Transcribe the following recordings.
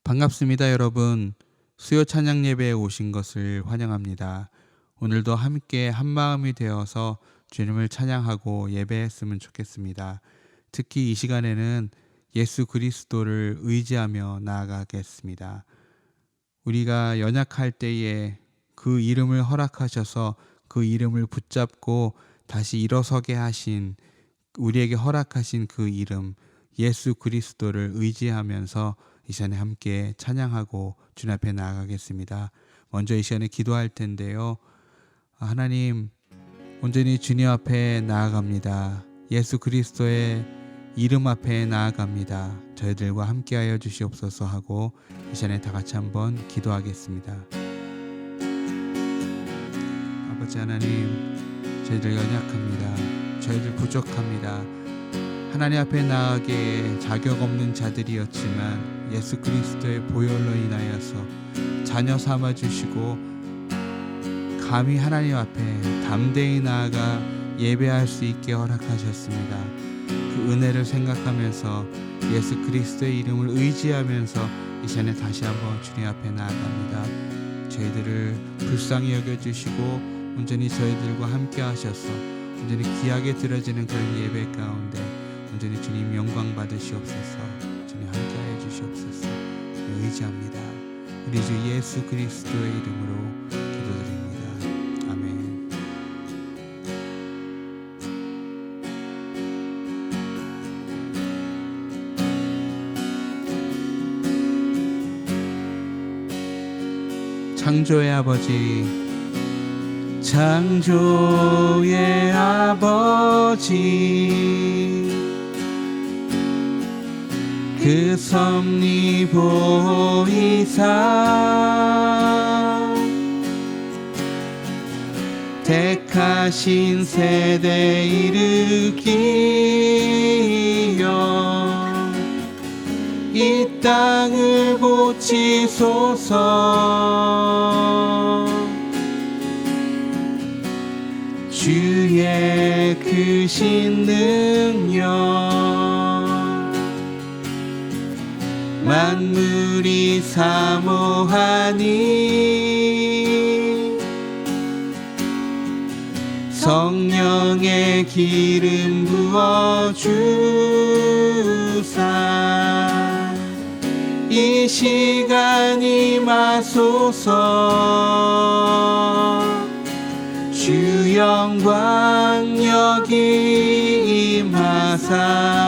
반갑습니다, 여러분. 수요 찬양 예배에 오신 것을 환영합니다. 오늘도 함께 한 마음이 되어서 주님을 찬양하고 예배했으면 좋겠습니다. 특히 이 시간에는 예수 그리스도를 의지하며 나아가겠습니다. 우리가 연약할 때에 그 이름을 허락하셔서 그 이름을 붙잡고 다시 일어서게 하신, 우리에게 허락하신 그 이름 예수 그리스도를 의지하면서 이 시간에 함께 찬양하고 주님 앞에 나아가겠습니다. 먼저 이 시간에 기도할 텐데요. 하나님, 온전히 주님 앞에 나아갑니다. 예수 그리스도의 이름 앞에 나아갑니다. 저희들과 함께하여 주시옵소서 하고 이 시간에 다 같이 한번 기도하겠습니다. 아버지 하나님, 저희들 연약합니다. 저희들 부족합니다. 하나님 앞에 나아가기에 자격 없는 자들이었지만 예수 그리스도의 보혈로 인하여서 자녀 삼아주시고 감히 하나님 앞에 담대히 나아가 예배할 수 있게 허락하셨습니다. 그 은혜를 생각하면서 예수 그리스도의 이름을 의지하면서 이 시간에 다시 한번 주님 앞에 나아갑니다. 저희들을 불쌍히 여겨주시고 온전히 저희들과 함께 하셔서 온전히 귀하게 드려지는 그런 예배 가운데 온전히 주님 영광 받으시옵소서. 주님 함께하여 주시옵소서. 의지합니다. 우리 주 예수 그리스도의 이름으로 기도드립니다. 아멘. 창조의 아버지, 창조의 아버지, 그 섭리 보이사 택하신 세대 일으키어 이 땅을 고치소서. 주의 크신 능력 만물이 사모하니 성령의 기름 부어주사 이 시간 임하소서. 주 영광 여기 임하사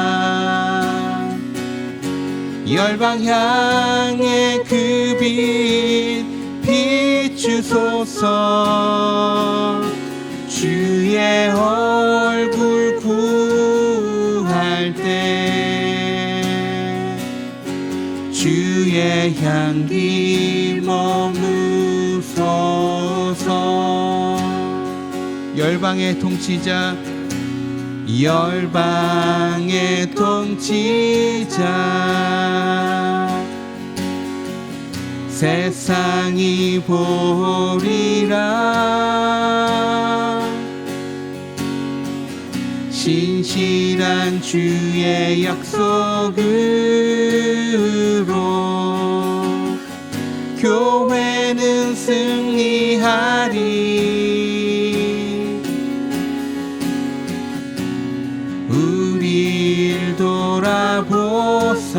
열방 향해 그 빛 비추소서. 주의 얼굴 구할 때 주의 향기 머무소서. 열방의 통치자, 열방의 통치자, 세상이 보리라. 신실한 주의 약속으로 교회는 승리하리. 우리를 돌아보사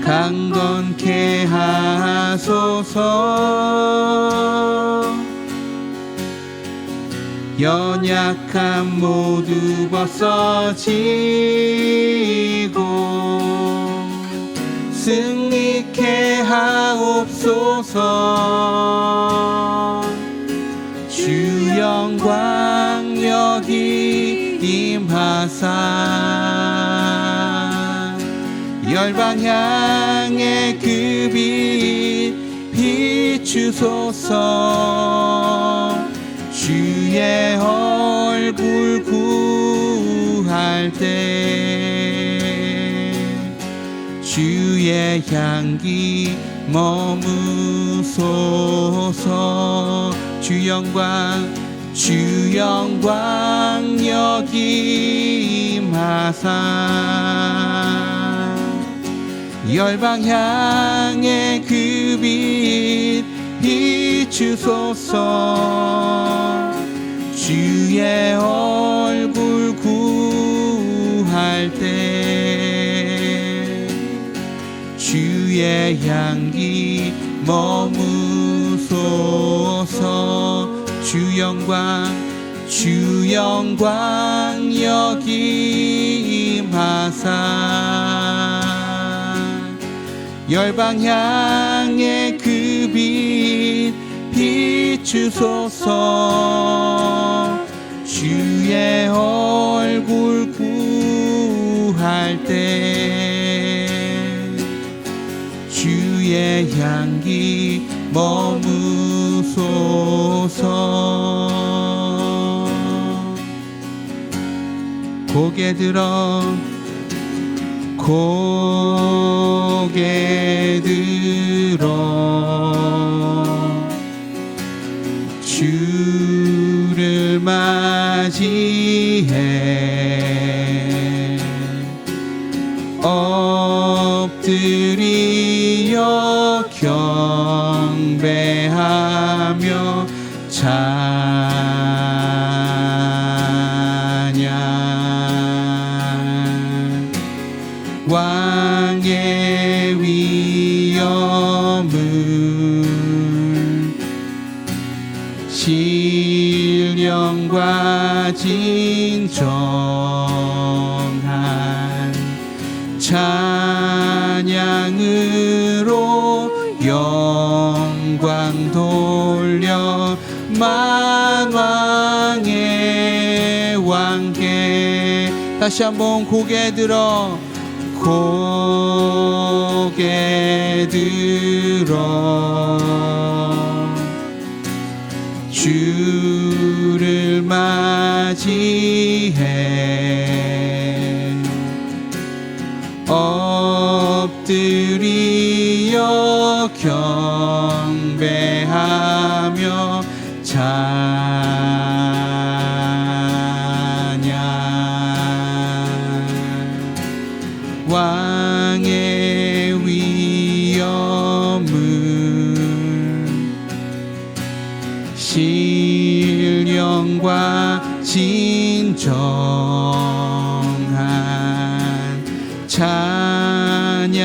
강건케 하소서. 연약함 모두 벗어지고 승리케 하옵소서. 주 영광 여기 임하사 열방 향해 그 빛 비추소서. 주의 얼굴 구할 때 주의 향기 머무소서. 주 영광 여기 임하사 열방 향해 그 빛 비추소서. 주의 얼굴 구할 때 주의 향기 머무소서. 주 영광 여기 임하사. 열방 향해 그 빛 비추소서. 주의 얼굴 구할 때 주의 향기 머무소서. 고개 들어 주를 맞이해 엎드리어 경배하며 찬양. 왕의 위엄을 신령과 진정한 찬양으로 영광 돌려 만왕의 왕께. 다시 한번 고개 들어 주를 맞이해 엎드리어 경배하며 찬양. 왕의 위엄을 신령과 진정한 찬양으로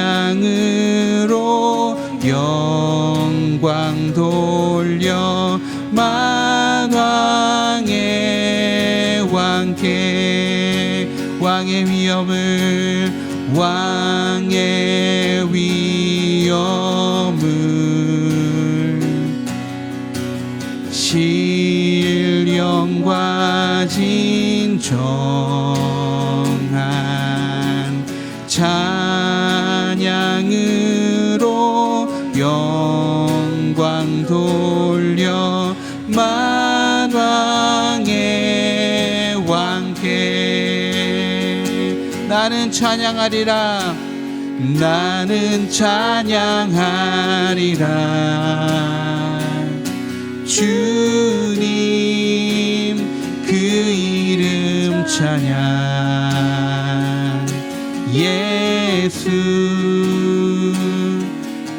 영광 돌려 만왕의 왕께. 왕의 위엄을 신령과 진정한 찬양으로 영광 돌려 만왕의 왕께. 나는 찬양하리라. 나는 찬양하리라. 주님 그 이름 찬양. 예수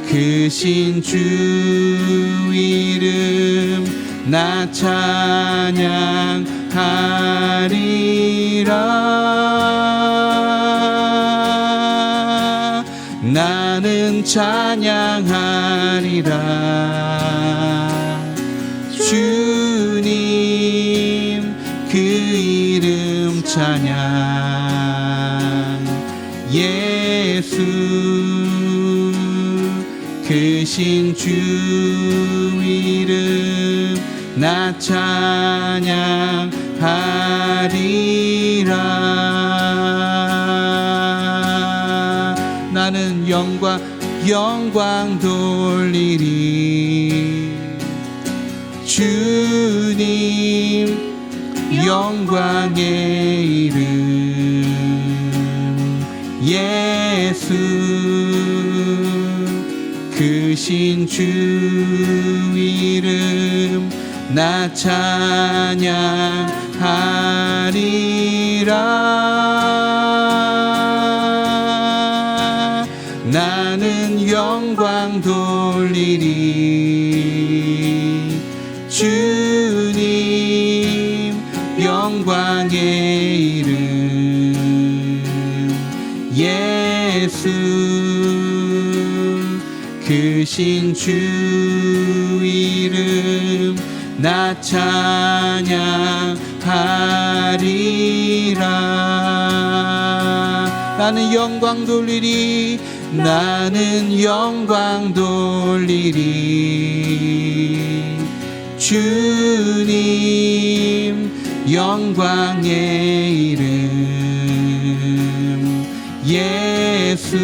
크신 주 이름 나 찬양하리라. 나는 찬양하리라. 주님 그 이름 찬양. 예수 크신 주 이름 나 찬양하리라. 나는 영광 돌리리. 주님 영광의 이름. 예수 크신 주 이름 나 찬양하리라. 나 영광의 이름 예수 크신 주 이름 나 찬양하리라. 나는 영광 돌리리 나는 영광 돌리리 주님 영광의 이름 예수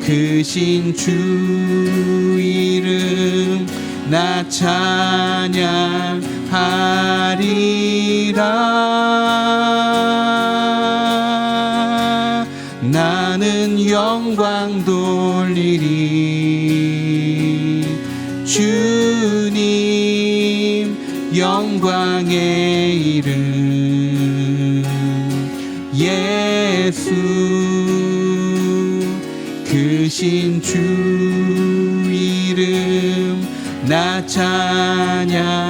크신 주 이름 나 찬양하리라. 나는 영광 돌리리 주님 영광의 이름 예수 크신 주 이름 나 찬양하리라.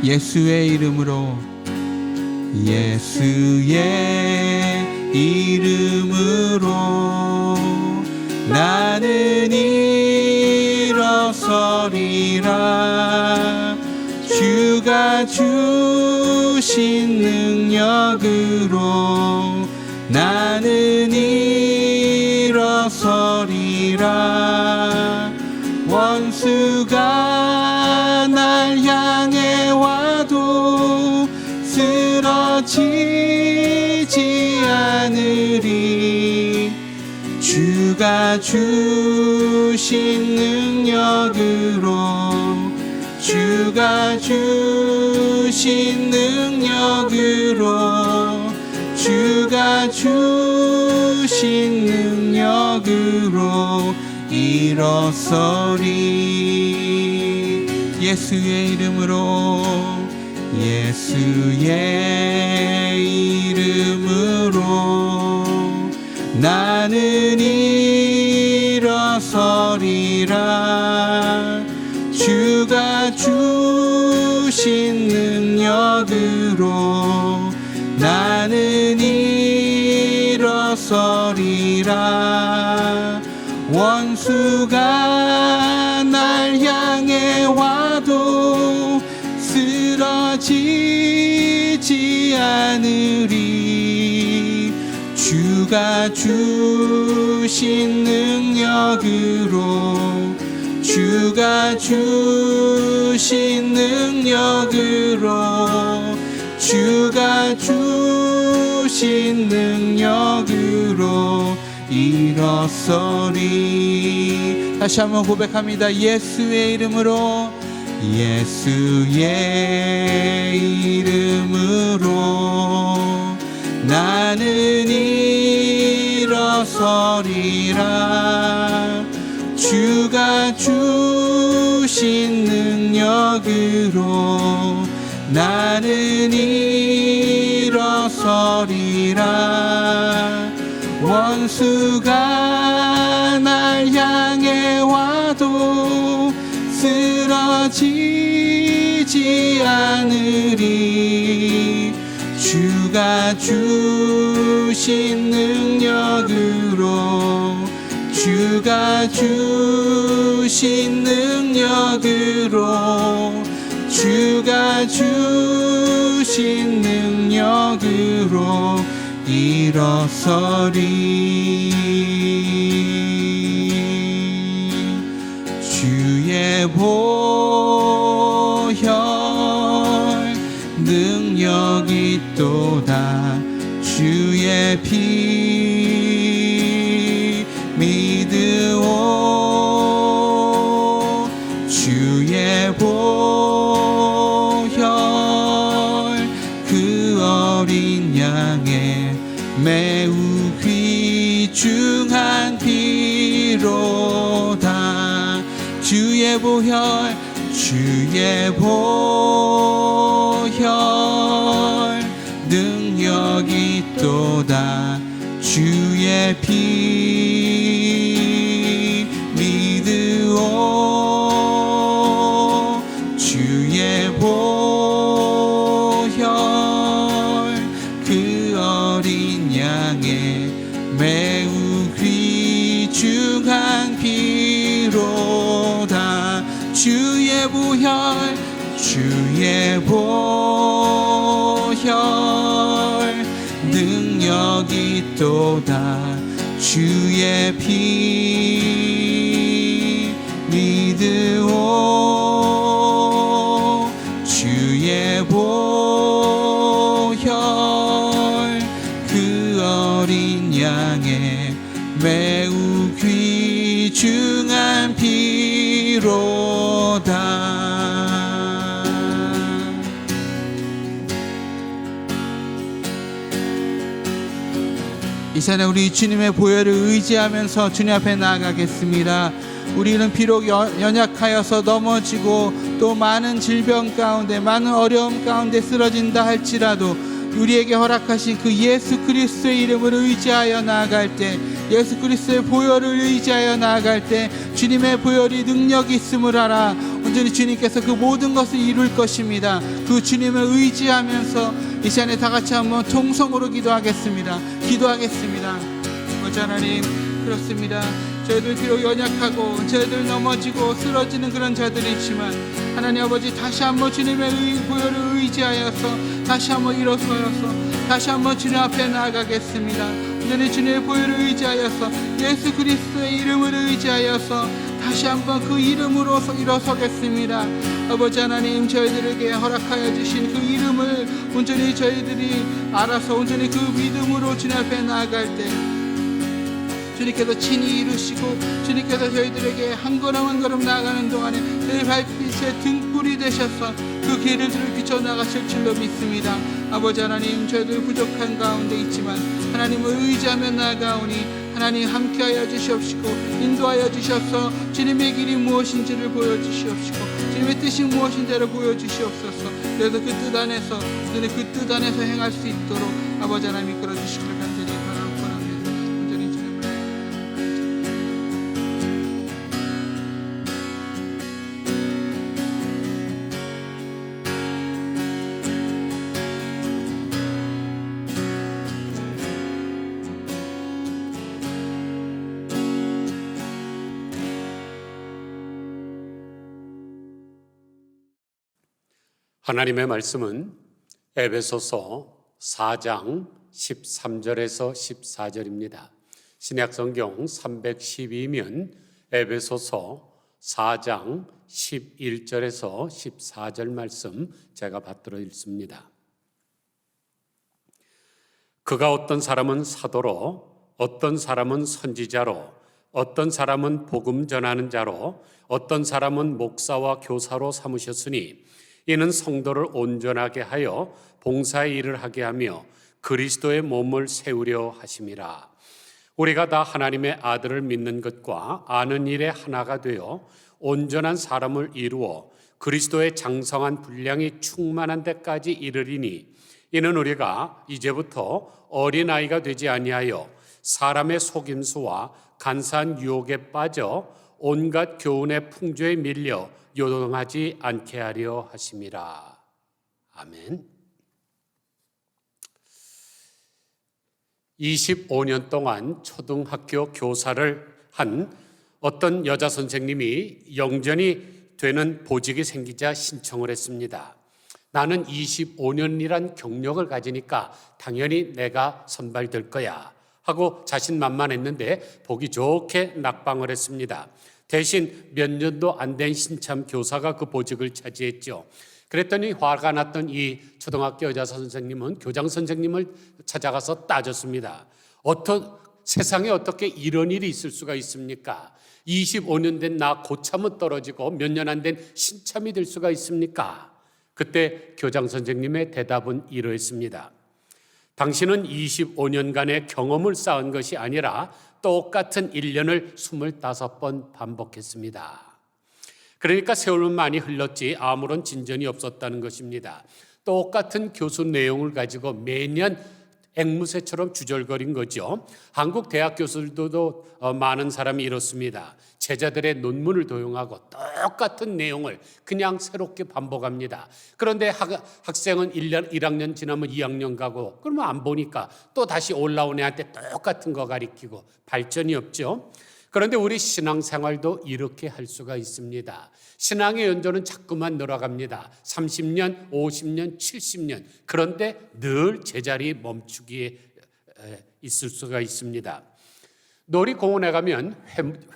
예수의 이름으로 예수의 이름으로 나는 일어서리라. 주가 주신 능력으로 나는 일어서리라. 원수가 날 향해 와도 쓰러지지 않으리. 주가 주신 능력으로 주가 주신 능력으로 주가 주신 능력으로 일어서리. 예수의 이름으로 예수의 이름으로 나는 일어서리라. 주가 주신 능력으로 나는 일어서리라. 원수가 날 향해 와도 쓰러지지 않으리. 주가 주신 능력으로 주가 주신 능력으로 주가 주신 능력으로 일어서리. 다시 한번 고백합니다. 예수의 이름으로 예수의 이름으로 나는 일어서리라. 주가 주신 능력으로 나는 일어서리라. 원수가 날 향해 와도 쓰러지지 않으리. 주가 주신 능력으로 주가 주신 능력으로 주가 주신 능력으로 일어서리. 주의 보혈 능력이 있도다. 주의 피 믿으오. 주의 보혈 그 어린 양의 매우 귀중한 피로다. 주의 보혈 주의 보혈 능력이 있도다. 주의 피 믿으오. 주의 보혈 그 어린 양의 매우 귀중한 피로다. 주의 보혈 능력이 있도다. 주의 피 믿으오. 주의 보혈 그 어린 양의 매우 귀중한 피로다. 이 시간에 우리 주님의 보혈을 의지하면서 주님 앞에 나아가겠습니다. 우리는 비록 연약하여서 넘어지고 또 많은 질병 가운데 많은 어려움 가운데 쓰러진다 할지라도 우리에게 허락하신 그 예수 그리스도의 이름을 의지하여 나아갈 때, 예수 그리스도의 보혈을 의지하여 나아갈 때 주님의 보혈이 능력이 있음을 알아 온전히 주님께서 그 모든 것을 이룰 것입니다. 그 주님을 의지하면서 이 시간에 다 같이 한번 통성으로 기도하겠습니다. 아버지 하나님, 그렇습니다. 저희들 비록 연약하고 저희들 넘어지고 쓰러지는 그런 자들이지만 하나님 아버지, 다시 한번 주님의 보혈을 의지하여서 다시 한번 일어서서 다시 한번 주님 앞에 나아가겠습니다. 온전히 주님의 보혈을 의지하여서 예수 그리스도의 이름을 의지하여서 다시 한번 그 이름으로 일어서겠습니다. 아버지 하나님, 저희들에게 허락하여 주신 그 이름을 온전히 저희들이 알아서 온전히 그 믿음으로 주님 앞에 나아갈 때 주님께서 친히 이루시고 주님께서 저희들에게 한 걸음 한 걸음 나아가는 동안에 저희 발빛의 등불이 되셔서 그 길을 비춰나가실 줄로 믿습니다. 아버지 하나님, 저희들 부족한 가운데 있지만 하나님을 의지하며 나아가오니 하나님 함께하여 주시옵시고 인도하여 주셔서 주님의 길이 무엇인지를 보여주시옵시고 주님의 뜻이 무엇인지를 보여주시옵소서. 그래서 그 뜻 안에서 행할 수 있도록 아버지 하나님 이끌어 주시기를 간절히 바라옵고 원합니다. 온전히 주님을 하나님의 말씀은 에베소서 4장 13절에서 14절입니다. 신약성경 312면 에베소서 4장 11절에서 14절 말씀 제가 받들어 읽습니다. 그가 어떤 사람은 사도로, 어떤 사람은 선지자로, 어떤 사람은 복음 전하는 자로, 어떤 사람은 목사와 교사로 삼으셨으니 이는 성도를 온전하게 하여 봉사의 일을 하게 하며 그리스도의 몸을 세우려 하심이라. 우리가 다 하나님의 아들을 믿는 것과 아는 일에 하나가 되어 온전한 사람을 이루어 그리스도의 장성한 분량이 충만한 데까지 이르리니 이는 우리가 이제부터 어린아이가 되지 아니하여 사람의 속임수와 간사한 유혹에 빠져 온갖 교훈의 풍조에 밀려 요동하지 않게 하려 하심이라. 아멘. 25년 동안 초등학교 교사를 한 어떤 여자 선생님이 영전이 되는 보직이 생기자 신청을 했습니다. 나는 25년이란 경력을 가지니까 당연히 내가 선발될 거야 하고 자신만만했는데 보기 좋게 낙방을 했습니다. 대신 몇 년도 안 된 신참 교사가 그 보직을 차지했죠. 그랬더니 화가 났던 이 초등학교 여자 선생님은 교장 선생님을 찾아가서 따졌습니다. 세상에 어떻게 이런 일이 있을 수가 있습니까? 25년 된 나 고참은 떨어지고 몇 년 안 된 신참이 될 수가 있습니까? 그때 교장 선생님의 대답은 이러했습니다. 당신은 25년간의 경험을 쌓은 것이 아니라 똑같은 1년을 25번 반복했습니다. 그러니까 세월은 많이 흘렀지 아무런 진전이 없었다는 것입니다. 똑같은 교수 내용을 가지고 매년 앵무새처럼 주절거린 거죠. 한국 대학 교수들도 많은 사람이 이렇습니다. 제자들의 논문을 도용하고 똑같은 내용을 그냥 새롭게 반복합니다. 그런데 학생은 1학년 지나면 2학년 가고 그러면 안 보니까 또 다시 올라온 애한테 똑같은 거 가리키고 발전이 없죠. 그런데 우리 신앙생활도 이렇게 할 수가 있습니다. 신앙의 연조는 자꾸만 늘어갑니다. 30년, 50년, 70년. 그런데 늘 제자리에 멈추기에 있을 수가 있습니다. 놀이공원에 가면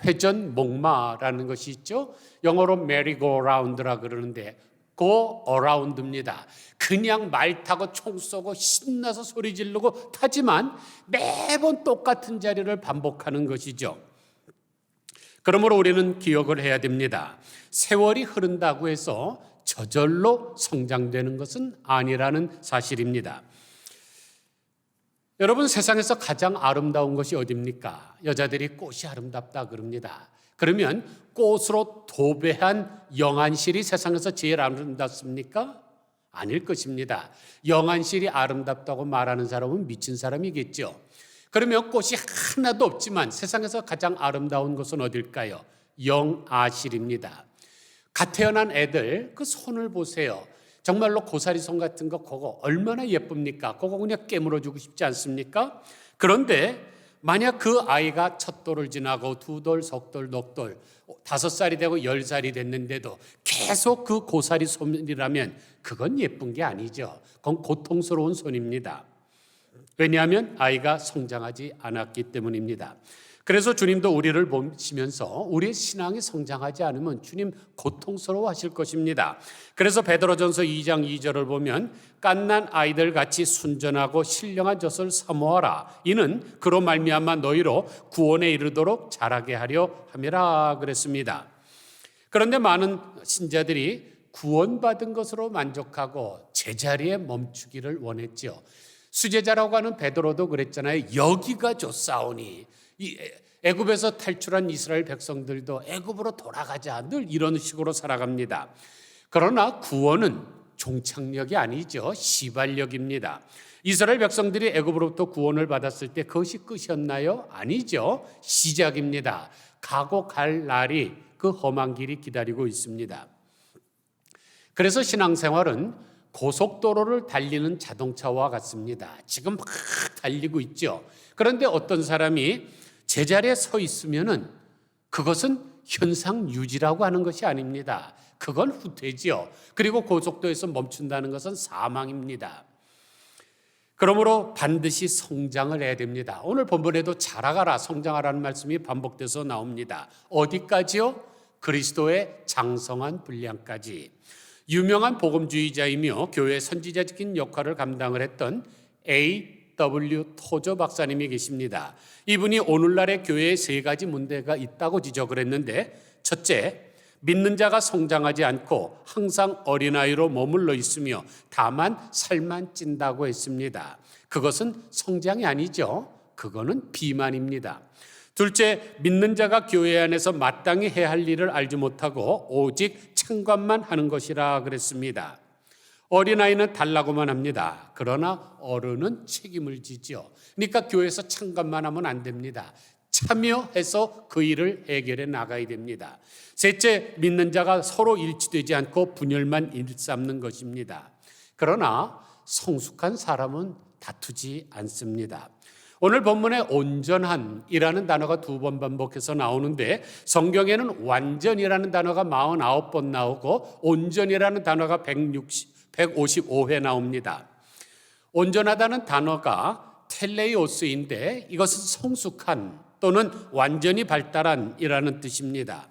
회전 목마라는 것이 있죠. 영어로 merry-go-round라 그러는데 go around입니다. 그냥 말 타고 총 쏘고 신나서 소리 지르고 타지만 매번 똑같은 자리를 반복하는 것이죠. 그러므로 우리는 기억을 해야 됩니다. 세월이 흐른다고 해서 저절로 성장되는 것은 아니라는 사실입니다. 여러분, 세상에서 가장 아름다운 것이 어디입니까? 여자들이 꽃이 아름답다 그럽니다. 그러면 꽃으로 도배한 영안실이 세상에서 제일 아름답습니까? 아닐 것입니다. 영안실이 아름답다고 말하는 사람은 미친 사람이겠죠. 그러면 꽃이 하나도 없지만 세상에서 가장 아름다운 것은 어딜까요? 영아실입니다. 갓 태어난 애들 그 손을 보세요. 정말로 고사리 손 같은 거 그거 얼마나 예쁩니까? 그거 그냥 깨물어주고 싶지 않습니까? 그런데 만약 그 아이가 첫 돌을 지나고 두 돌, 석 돌, 넉 돌, 5살이 되고 10살이 됐는데도 계속 그 고사리 손이라면 그건 예쁜 게 아니죠. 그건 고통스러운 손입니다. 왜냐하면 아이가 성장하지 않았기 때문입니다. 그래서 주님도 우리를 보시면서 우리의 신앙이 성장하지 않으면 주님 고통스러워하실 것입니다. 그래서 베드로전서 2장 2절을 보면 갓난 아이들 같이 순전하고 신령한 젖을 사모하라. 이는 그로 말미암아 너희로 구원에 이르도록 자라게 하려 함이라 그랬습니다. 그런데 많은 신자들이 구원받은 것으로 만족하고 제자리에 멈추기를 원했죠. 수제자라고 하는 베드로도 그랬잖아요. 여기가 좋사오니. 이 애굽에서 탈출한 이스라엘 백성들도 애굽으로 돌아가자 늘 이런 식으로 살아갑니다. 그러나 구원은 종착역이 아니죠. 시발역입니다. 이스라엘 백성들이 애굽으로부터 구원을 받았을 때 그것이 끝이었나요? 아니죠. 시작입니다. 가고 갈 날이 그 험한 길이 기다리고 있습니다. 그래서 신앙생활은 고속도로를 달리는 자동차와 같습니다. 지금 막 달리고 있죠. 그런데 어떤 사람이 제자리에 서 있으면은 그것은 현상 유지라고 하는 것이 아닙니다. 그건 후퇴지요. 그리고 고속도로에서 멈춘다는 것은 사망입니다. 그러므로 반드시 성장을 해야 됩니다. 오늘 본문에도 자라가라, 성장하라는 말씀이 반복돼서 나옵니다. 어디까지요? 그리스도의 장성한 분량까지. 유명한 복음주의자이며 교회 선지자적인 역할을 감당을 했던 A.W. 토저 박사님이 계십니다. 이분이 오늘날의 교회에 3가지 문제가 있다고 지적을 했는데, 첫째, 믿는 자가 성장하지 않고 항상 어린아이로 머물러 있으며 다만 살만 찐다고 했습니다. 그것은 성장이 아니죠. 그거는 비만입니다. 둘째, 믿는 자가 교회 안에서 마땅히 해야 할 일을 알지 못하고 오직 창관만 하는 것이라 그랬습니다. 어린아이는 달라고만 합니다. 그러나 어른은 책임을 지죠. 그러니까 교회에서 창관만 하면 안 됩니다. 참여해서 그 일을 해결해 나가야 됩니다. 셋째, 믿는 자가 서로 일치되지 않고 분열만 일삼는 것입니다. 그러나 성숙한 사람은 다투지 않습니다. 오늘 본문에 온전한이라는 단어가 2번 반복해서 나오는데 성경에는 완전이라는 단어가 49번 나오고 온전이라는 단어가 155회 나옵니다. 온전하다는 단어가 텔레이오스인데 이것은 성숙한 또는 완전히 발달한이라는 뜻입니다.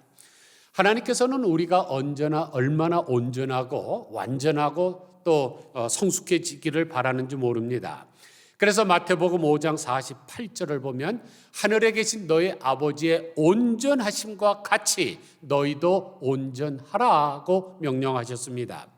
하나님께서는 우리가 얼마나 온전하고 완전하고 또 성숙해지기를 바라는지 모릅니다. 그래서 마태복음 5장 48절을 보면 하늘에 계신 너희 아버지의 온전하심과 같이 너희도 온전하라고 명령하셨습니다.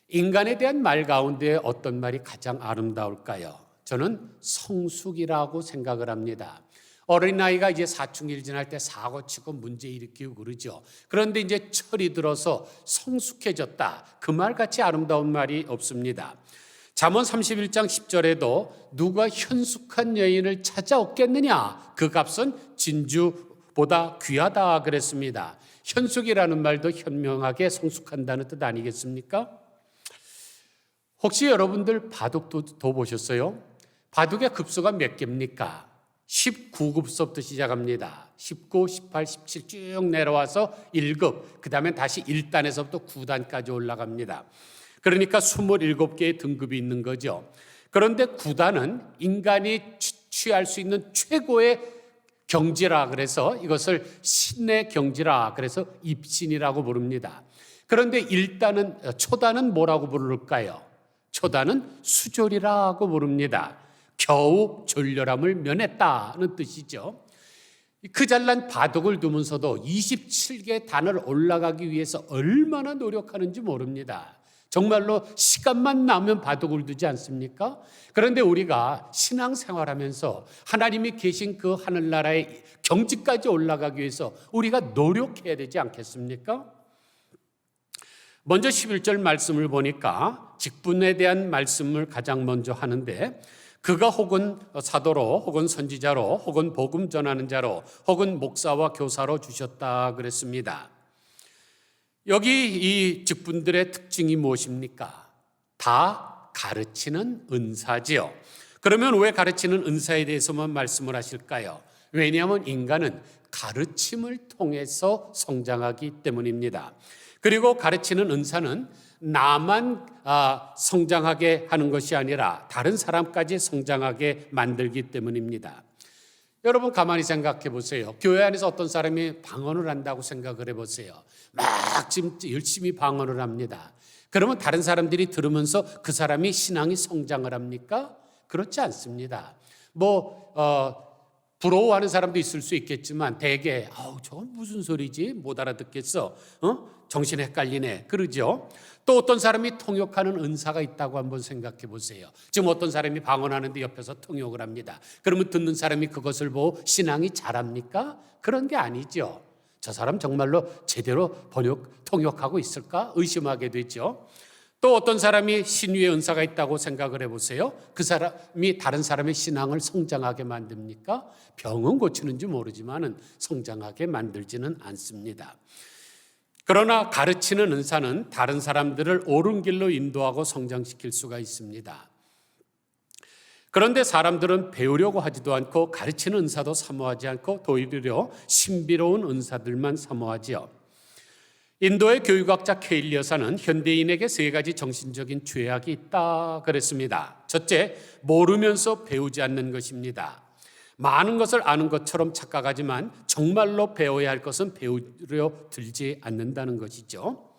인간에 대한 말 가운데 어떤 말이 가장 아름다울까요? 저는 성숙이라고 생각을 합니다. 어린아이가 이제 사춘기를 지날 때 사고치고 문제 일으키고 그러죠. 그런데 이제 철이 들어서 성숙해졌다. 그 말같이 아름다운 말이 없습니다. 잠언 31장 10절에도 누가 현숙한 여인을 찾아 얻겠느냐? 그 값은 진주보다 귀하다 그랬습니다. 현숙이라는 말도 현명하게 성숙한다는 뜻 아니겠습니까? 혹시 여러분들 바둑도 보셨어요? 바둑의 급수가 몇 개입니까? 19급서부터 시작합니다. 19, 18, 17 쭉 내려와서 1급, 그 다음에 다시 1단에서부터 9단까지 올라갑니다. 그러니까 27개의 등급이 있는 거죠. 그런데 9단은 인간이 취할 수 있는 최고의 경지라 그래서 이것을 신의 경지라 그래서 입신이라고 부릅니다. 그런데 1단은, 초단은 뭐라고 부를까요? 초단은 수졸이라고 부릅니다. 겨우 졸렬함을 면했다는 뜻이죠. 그 잘난 바둑을 두면서도 27개 단을 올라가기 위해서 얼마나 노력하는지 모릅니다. 정말로 시간만 나면 바둑을 두지 않습니까? 그런데 우리가 신앙생활하면서 하나님이 계신 그 하늘나라의 경지까지 올라가기 위해서 우리가 노력해야 되지 않겠습니까? 먼저 11절 말씀을 보니까 직분에 대한 말씀을 가장 먼저 하는데 그가 혹은 사도로 혹은 선지자로 혹은 복음 전하는 자로 혹은 목사와 교사로 주셨다 그랬습니다. 여기 이 직분들의 특징이 무엇입니까? 다 가르치는 은사지요. 그러면 왜 가르치는 은사에 대해서만 말씀을 하실까요? 왜냐하면 인간은 가르침을 통해서 성장하기 때문입니다. 그리고 가르치는 은사는 나만 성장하게 하는 것이 아니라 다른 사람까지 성장하게 만들기 때문입니다. 여러분 가만히 생각해 보세요. 교회 안에서 어떤 사람이 방언을 한다고 생각을 해보세요. 막 지금 열심히 방언을 합니다. 그러면 다른 사람들이 들으면서 그 사람이 신앙이 성장을 합니까? 그렇지 않습니다. 부러워하는 사람도 있을 수 있겠지만 대개 저건 무슨 소리지? 못 알아듣겠어. 정신 헷갈리네. 그러죠. 또 어떤 사람이 통역하는 은사가 있다고 한번 생각해 보세요. 지금 어떤 사람이 방언하는데 옆에서 통역을 합니다. 그러면 듣는 사람이 그것을 보고 신앙이 자랍니까? 그런 게 아니죠. 저 사람 정말로 제대로 통역하고 있을까? 의심하게 되죠. 또 어떤 사람이 신유의 은사가 있다고 생각을 해보세요. 그 사람이 다른 사람의 신앙을 성장하게 만듭니까? 병은 고치는지 모르지만 성장하게 만들지는 않습니다. 그러나 가르치는 은사는 다른 사람들을 옳은 길로 인도하고 성장시킬 수가 있습니다. 그런데 사람들은 배우려고 하지도 않고 가르치는 은사도 사모하지 않고 오히려 신비로운 은사들만 사모하지요. 인도의 교육학자 케일리 여사는 현대인에게 세 가지 정신적인 죄악이 있다 그랬습니다. 첫째, 모르면서 배우지 않는 것입니다. 많은 것을 아는 것처럼 착각하지만 정말로 배워야 할 것은 배우려 들지 않는다는 것이죠.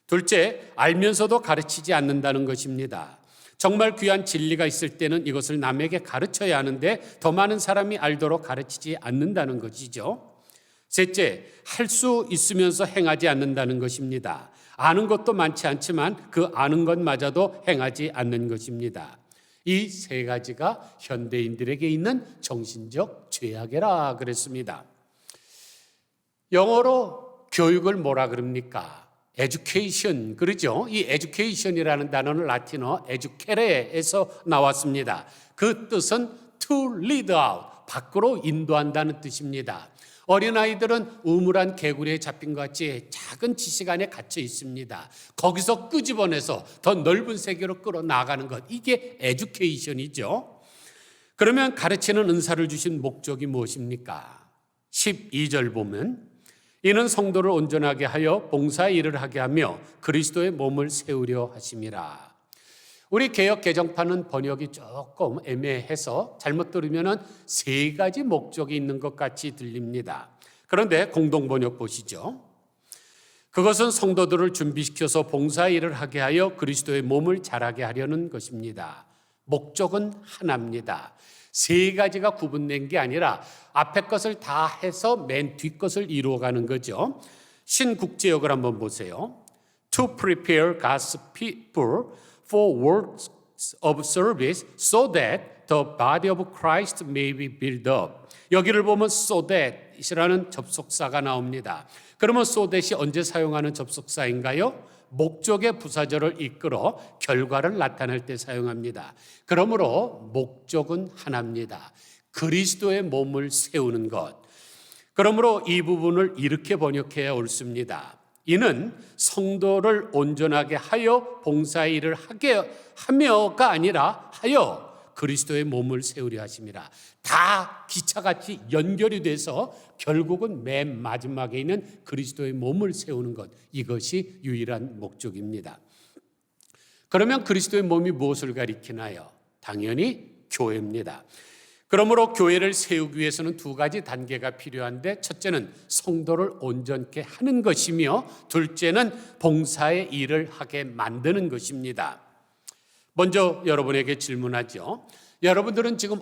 둘째, 알면서도 가르치지 않는다는 것입니다. 정말 귀한 진리가 있을 때는 이것을 남에게 가르쳐야 하는데 더 많은 사람이 알도록 가르치지 않는다는 것이죠. 셋째, 할 수 있으면서 행하지 않는다는 것입니다. 아는 것도 많지 않지만 그 아는 것마저도 행하지 않는 것입니다. 이 세 가지가 현대인들에게 있는 정신적 죄악이라 그랬습니다. 영어로 교육을 뭐라 그럽니까? education, 그러죠? 이 education이라는 단어는 라틴어 educare에서 나왔습니다. 그 뜻은 to lead out, 밖으로 인도한다는 뜻입니다. 어린아이들은 우물한 개구리에 잡힌 것 같이 작은 지식 안에 갇혀 있습니다. 거기서 끄집어내서 더 넓은 세계로 끌어나가는 것, 이게 에듀케이션이죠. 그러면 가르치는 은사를 주신 목적이 무엇입니까? 12절 보면 이는 성도를 온전하게 하여 봉사의 일을 하게 하며 그리스도의 몸을 세우려 하심이라. 우리 개역 개정판은 번역이 조금 애매해서 잘못 들으면 세 가지 목적이 있는 것 같이 들립니다. 그런데 공동 번역 보시죠. 그것은 성도들을 준비시켜서 봉사의 일을 하게 하여 그리스도의 몸을 자라게 하려는 것입니다. 목적은 하나입니다. 세 가지가 구분된 게 아니라 앞에 것을 다 해서 맨 뒷 것을 이루어가는 거죠. 신국제역을 한번 보세요. To prepare God's people for works of service so that the body of Christ may be built up. 여기를 보면 so that이라는 접속사가 나옵니다. 그러면 so that이 언제 사용하는 접속사인가요? 목적의 부사절을 이끌어 결과를 나타낼 때 사용합니다. 그러므로 목적은 하나입니다. 그리스도의 몸을 세우는 것. 그러므로 이 부분을 이렇게 번역해야 옳습니다. 이는 성도를 온전하게 하여 봉사의 일을 하게 하며가 아니라 하여 그리스도의 몸을 세우려 하심이라. 다 기차같이 연결이 돼서 결국은 맨 마지막에 있는 그리스도의 몸을 세우는 것, 이것이 유일한 목적입니다. 그러면 그리스도의 몸이 무엇을 가리키나요? 당연히 교회입니다. 그러므로 교회를 세우기 위해서는 두 가지 단계가 필요한데, 첫째는 성도를 온전케 하는 것이며 둘째는 봉사의 일을 하게 만드는 것입니다. 먼저 여러분에게 질문하죠. 여러분들은 지금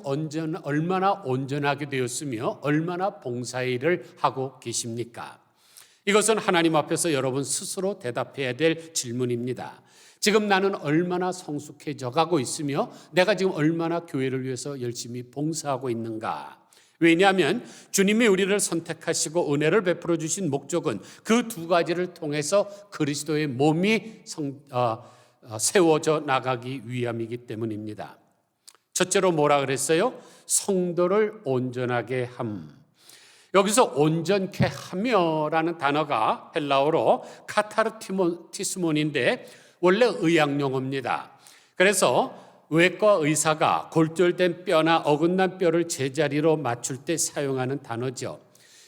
얼마나 온전하게 되었으며 얼마나 봉사의 일을 하고 계십니까? 이것은 하나님 앞에서 여러분 스스로 대답해야 될 질문입니다. 지금 나는 얼마나 성숙해져 가고 있으며 내가 지금 얼마나 교회를 위해서 열심히 봉사하고 있는가? 왜냐하면 주님이 우리를 선택하시고 은혜를 베풀어 주신 목적은 그 두 가지를 통해서 그리스도의 몸이 세워져 나가기 위함이기 때문입니다. 첫째로 뭐라 그랬어요? 성도를 온전하게 함. 여기서 온전케 하며라는 단어가 헬라어로 카타르티스몬인데 원래 의학 용어입니다. 그래서 외과 의사가 골절된 뼈나 어긋난 뼈를 제자리로 맞출 때 사용하는 단어죠.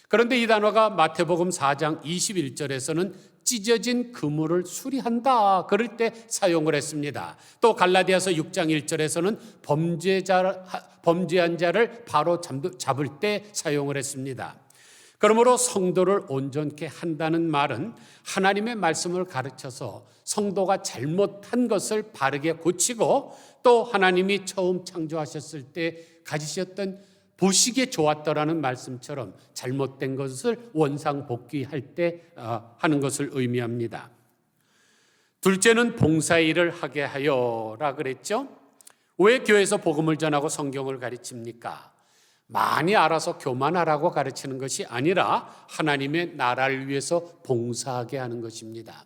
그런데 이 단어가 마태복음 4장 21절에서는 찢어진 그물을 수리한다 그럴 때 사용을 했습니다. 또 갈라디아서 6장 1절에서는 범죄한 자를 바로 잡을 때 사용을 했습니다. 그러므로 성도를 온전케 한다는 말은 하나님의 말씀을 가르쳐서 성도가 잘못한 것을 바르게 고치고 또 하나님이 처음 창조하셨을 때 가지셨던 보시기에 좋았더라는 말씀처럼 잘못된 것을 원상복귀할 때 하는 것을 의미합니다. 둘째는 봉사의 일을 하게 하여라 그랬죠. 왜 교회에서 복음을 전하고 성경을 가르칩니까? 많이 알아서 교만하라고 가르치는 것이 아니라 하나님의 나라를 위해서 봉사하게 하는 것입니다.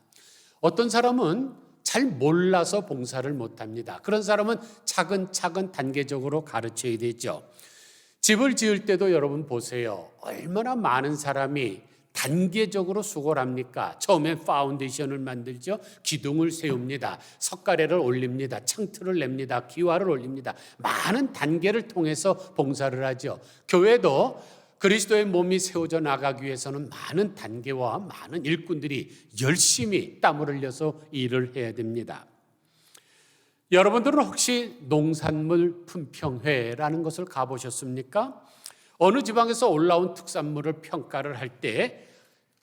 어떤 사람은 잘 몰라서 봉사를 못합니다. 그런 사람은 차근차근 단계적으로 가르쳐야 되죠. 집을 지을 때도 여러분 보세요. 얼마나 많은 사람이 단계적으로 수고를 합니까? 처음엔 파운데이션을 만들죠. 기둥을 세웁니다. 석가래를 올립니다. 창틀을 냅니다. 기와를 올립니다. 많은 단계를 통해서 봉사를 하죠. 교회도 그리스도의 몸이 세워져 나가기 위해서는 많은 단계와 많은 일꾼들이 열심히 땀을 흘려서 일을 해야 됩니다. 여러분들은 혹시 농산물 품평회라는 것을 가보셨습니까? 어느 지방에서 올라온 특산물을 평가를 할 때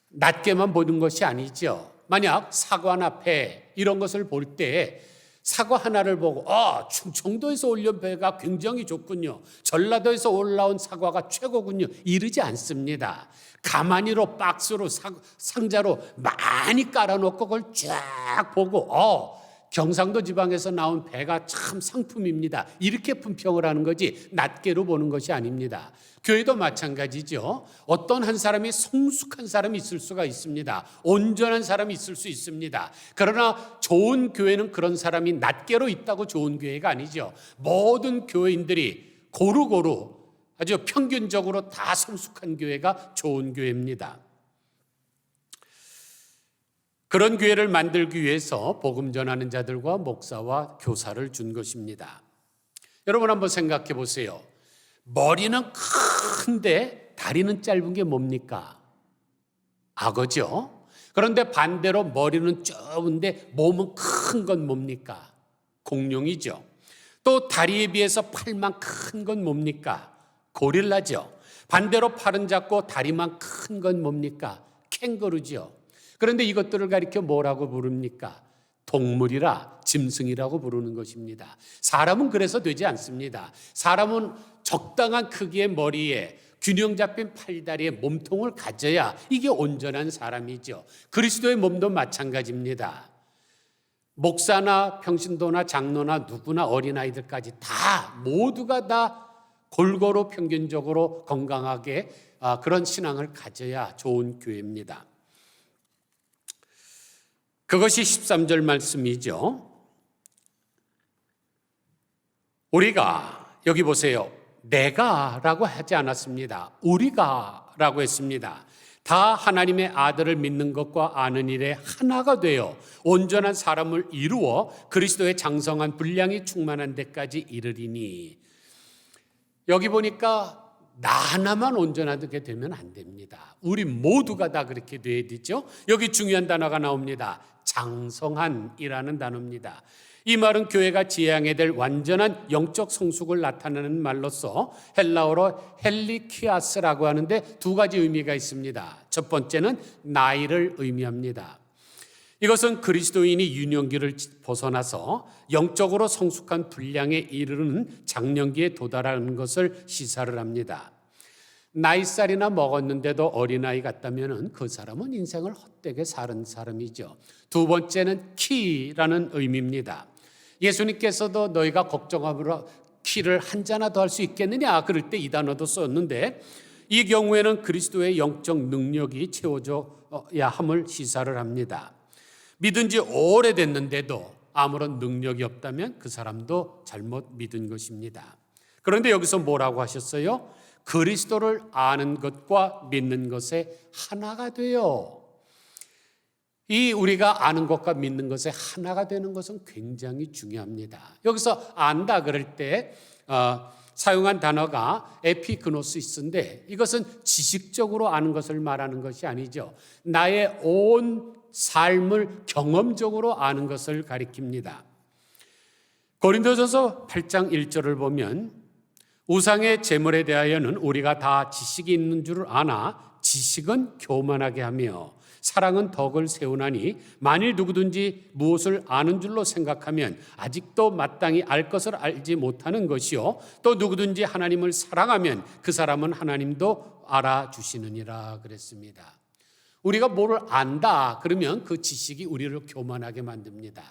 낮게만 보는 것이 아니죠. 만약 사과나 배 이런 것을 볼 때 사과 하나를 보고 충청도에서 올려온 배가 굉장히 좋군요. 전라도에서 올라온 사과가 최고군요. 이러지 않습니다. 가마니로 박스로 상자로 많이 깔아놓고 그걸 쫙 보고 경상도 지방에서 나온 배가 참 상품입니다. 이렇게 품평을 하는 거지 낱개로 보는 것이 아닙니다. 교회도 마찬가지죠. 어떤 한 사람이 성숙한 사람이 있을 수가 있습니다. 온전한 사람이 있을 수 있습니다. 그러나 좋은 교회는 그런 사람이 낱개로 있다고 좋은 교회가 아니죠. 모든 교회인들이 고루고루 아주 평균적으로 다 성숙한 교회가 좋은 교회입니다. 그런 교회를 만들기 위해서 복음 전하는 자들과 목사와 교사를 준 것입니다. 여러분 한번 생각해 보세요. 머리는 큰데 다리는 짧은 게 뭡니까? 악어죠. 그런데 반대로 머리는 좁은데 몸은 큰 건 뭡니까? 공룡이죠. 또 다리에 비해서 팔만 큰 건 뭡니까? 고릴라죠. 반대로 팔은 작고 다리만 큰 건 뭡니까? 캥거루죠. 그런데 이것들을 가리켜 뭐라고 부릅니까? 동물이라 짐승이라고 부르는 것입니다. 사람은 그래서 되지 않습니다. 사람은 적당한 크기의 머리에 균형 잡힌 팔다리에 몸통을 가져야 이게 온전한 사람이죠. 그리스도의 몸도 마찬가지입니다. 목사나 평신도나 장로나 누구나 어린아이들까지 모두가 다 골고루 평균적으로 건강하게 그런 신앙을 가져야 좋은 교회입니다. 그것이 13절 말씀이죠. 우리가, 여기 보세요. 내가라고 하지 않았습니다. 우리가라고 했습니다. 다 하나님의 아들을 믿는 것과 아는 일에 하나가 되어 온전한 사람을 이루어 그리스도의 장성한 분량이 충만한 데까지 이르리니. 여기 보니까 나 하나만 온전하게 되면 안 됩니다. 우리 모두가 다 그렇게 돼야 되죠. 여기 중요한 단어가 나옵니다. 장성한이라는 단어입니다. 이 말은 교회가 지향해야 될 완전한 영적 성숙을 나타내는 말로서 헬라어로 헬리키아스라고 하는데 두 가지 의미가 있습니다. 첫 번째는 나이를 의미합니다. 이것은 그리스도인이 유년기를 벗어나서 영적으로 성숙한 분량에 이르는 장년기에 도달하는 것을 시사를 합니다. 나이살이나 먹었는데도 어린아이 같다면 그 사람은 인생을 헛되게 사는 사람이죠. 두 번째는 키라는 의미입니다. 예수님께서도 너희가 걱정함으로 키를 한 자나 더 할 수 있겠느냐 그럴 때 이 단어도 썼는데, 이 경우에는 그리스도의 영적 능력이 채워져야 함을 시사를 합니다. 믿은 지 오래됐는데도 아무런 능력이 없다면 그 사람도 잘못 믿은 것입니다. 그런데 여기서 뭐라고 하셨어요? 그리스도를 아는 것과 믿는 것에 하나가 돼요. 이 우리가 아는 것과 믿는 것에 하나가 되는 것은 굉장히 중요합니다. 여기서 안다 그럴 때 사용한 단어가 에피그노시스인데, 이것은 지식적으로 아는 것을 말하는 것이 아니죠. 나의 온 삶을 경험적으로 아는 것을 가리킵니다. 고린도전서 8장 1절을 보면 우상의 제물에 대하여는 우리가 다 지식이 있는 줄 아나 지식은 교만하게 하며 사랑은 덕을 세우나니 만일 누구든지 무엇을 아는 줄로 생각하면 아직도 마땅히 알 것을 알지 못하는 것이요 또 누구든지 하나님을 사랑하면 그 사람은 하나님도 알아주시느니라 그랬습니다. 우리가 뭐를 안다 그러면 그 지식이 우리를 교만하게 만듭니다.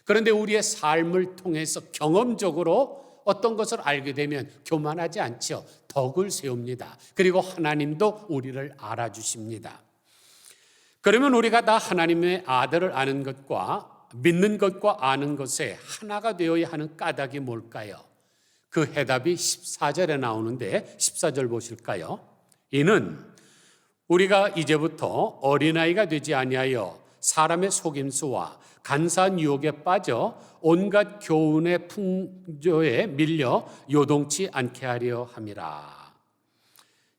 그런데 우리의 삶을 통해서 경험적으로 어떤 것을 알게 되면 교만하지 않죠. 덕을 세웁니다. 그리고 하나님도 우리를 알아주십니다. 그러면 우리가 다 하나님의 아들을 아는 것과 믿는 것과 아는 것에 하나가 되어야 하는 까닭이 뭘까요? 그 해답이 14절에 나오는데 14절 보실까요? 이는 우리가 이제부터 어린아이가 되지 아니하여 사람의 속임수와 간사한 유혹에 빠져 온갖 교훈의 풍조에 밀려 요동치 않게 하려 함이라.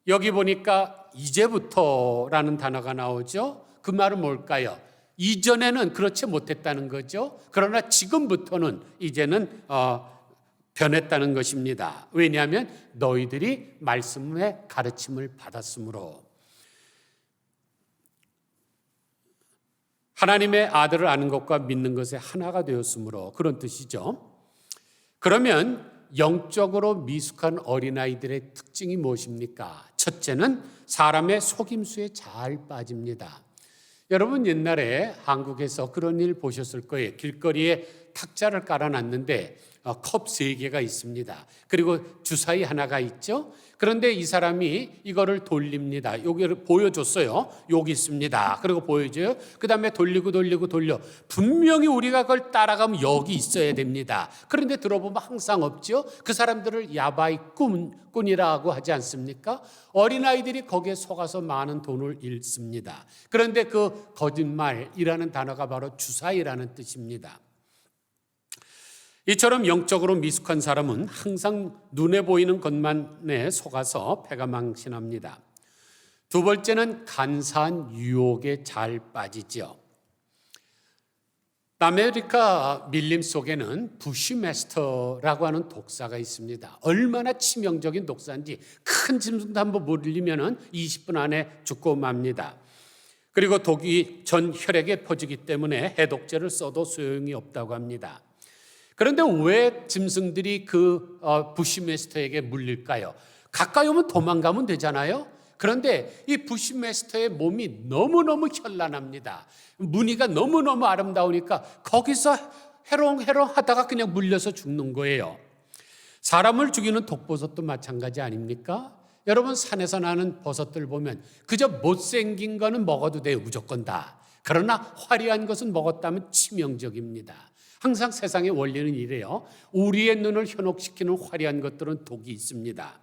여기 보니까 이제부터라는 단어가 나오죠. 그 말은 뭘까요? 이전에는 그렇지 못했다는 거죠. 그러나 지금부터는 이제는 변했다는 것입니다. 왜냐하면 너희들이 말씀의 가르침을 받았으므로. 하나님의 아들을 아는 것과 믿는 것에 하나가 되었으므로, 그런 뜻이죠. 그러면 영적으로 미숙한 어린아이들의 특징이 무엇입니까? 첫째는 사람의 속임수에 잘 빠집니다. 여러분 옛날에 한국에서 그런 일 보셨을 거예요. 길거리에 탁자를 깔아놨는데 컵 3개가 있습니다. 그리고 주사위 하나가 있죠. 그런데 이 사람이 이거를 돌립니다. 여기를 보여줬어요. 여기 있습니다. 그리고 보여줘요. 그 다음에 돌려. 분명히 우리가 그걸 따라가면 여기 있어야 됩니다. 그런데 들어보면 항상 없죠. 그 사람들을 야바이 꾼이라고 하지 않습니까? 어린아이들이 거기에 속아서 많은 돈을 잃습니다. 그런데 그 거짓말이라는 단어가 바로 주사위라는 뜻입니다. 이처럼 영적으로 미숙한 사람은 항상 눈에 보이는 것만에 속아서 패가 망신합니다. 두 번째는 간사한 유혹에 잘 빠지죠. 아메리카 밀림 속에는 부시메스터라고 하는 독사가 있습니다. 얼마나 치명적인 독사인지 큰 짐승도 한번 물리면 20분 안에 죽고 맙니다. 그리고 독이 전 혈액에 퍼지기 때문에 해독제를 써도 소용이 없다고 합니다. 그런데 왜 짐승들이 그 부시메스터에게 물릴까요? 가까이 오면 도망가면 되잖아요. 그런데 이 부시메스터의 몸이 너무너무 현란합니다. 무늬가 너무너무 아름다우니까 거기서 해롱해롱 하다가 그냥 물려서 죽는 거예요. 사람을 죽이는 독버섯도 마찬가지 아닙니까? 여러분, 산에서 나는 버섯들 보면 그저 못생긴 거는 먹어도 돼요. 무조건 다. 그러나 화려한 것은 먹었다면 치명적입니다. 항상 세상의 원리는 이래요. 우리의 눈을 현혹시키는 화려한 것들은 독이 있습니다.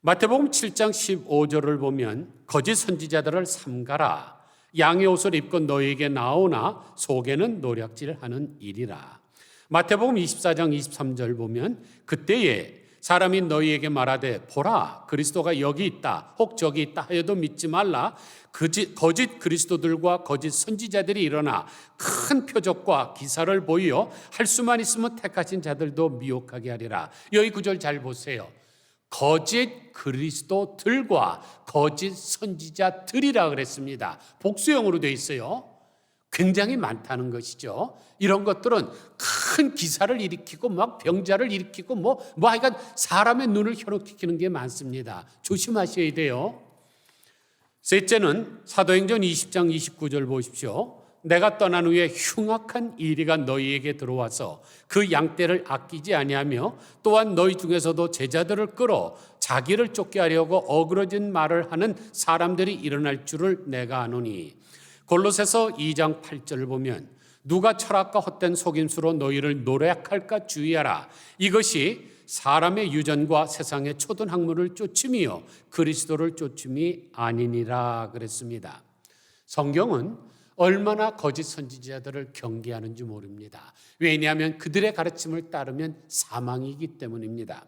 마태복음 7장 15절을 보면 거짓 선지자들을 삼가라. 양의 옷을 입고 너희에게 나오나 속에는 노략질하는 일이라. 마태복음 24장 23절 보면 그때에 사람이 너희에게 말하되 보라 그리스도가 여기 있다 혹 저기 있다 하여도 믿지 말라. 거짓 그리스도들과 거짓 선지자들이 일어나 큰 표적과 기사를 보이어 할 수만 있으면 택하신 자들도 미혹하게 하리라. 여기 구절 잘 보세요. 거짓 그리스도들과 거짓 선지자들이라 그랬습니다. 복수형으로 되어 있어요. 굉장히 많다는 것이죠. 이런 것들은 큰 기사를 일으키고 막 병자를 일으키고 뭐 하여간 사람의 눈을 현혹시키는 게 많습니다. 조심하셔야 돼요. 셋째는 사도행전 20장 29절 보십시오. 내가 떠난 후에 흉악한 이리가 너희에게 들어와서 그 양떼를 아끼지 아니하며 또한 너희 중에서도 제자들을 끌어 자기를 쫓게 하려고 어그러진 말을 하는 사람들이 일어날 줄을 내가 아노니. 골로새서 2장 8절을 보면 누가 철학과 헛된 속임수로 너희를 노략할까 주의하라. 이것이 사람의 유전과 세상의 초든 학문을 쫓음이요 그리스도를 쫓음이 아니니라 그랬습니다. 성경은 얼마나 거짓 선지자들을 경계하는지 모릅니다. 왜냐하면 그들의 가르침을 따르면 사망이기 때문입니다.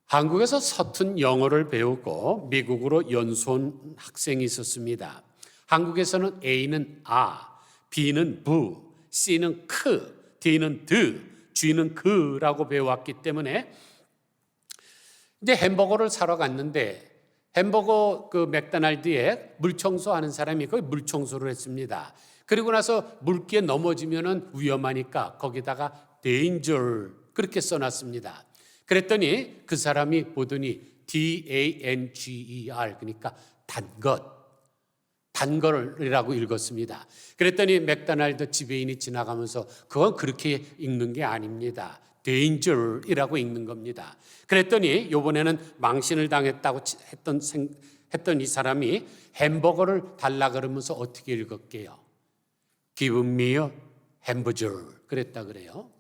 한국에서 서툰 영어를 배우고 미국으로 연수온 학생이 있었습니다. 한국에서는 A는 아, B는 부, C는 크, D는 드, G는 그라고 배워왔기 때문에 이제 햄버거를 사러 갔는데 햄버거 그 맥도날드에 물청소하는 사람이 거기 물청소를 했습니다. 그리고 나서 물기에 넘어지면은 위험하니까 거기다가 danger 그렇게 써놨습니다. 그랬더니 그 사람이 보더니 danger 그러니까 단걸이라고 읽었습니다. 그랬더니 맥도날드 지배인이 지나가면서 그건 그렇게 읽는 게 아닙니다. danger이라고 읽는 겁니다. 그랬더니 이번에는 망신을 당했다고 했던 이 사람이 햄버거를 달라 그러면서 어떻게 읽었게요? Give me a hamburger 그랬다 그래요.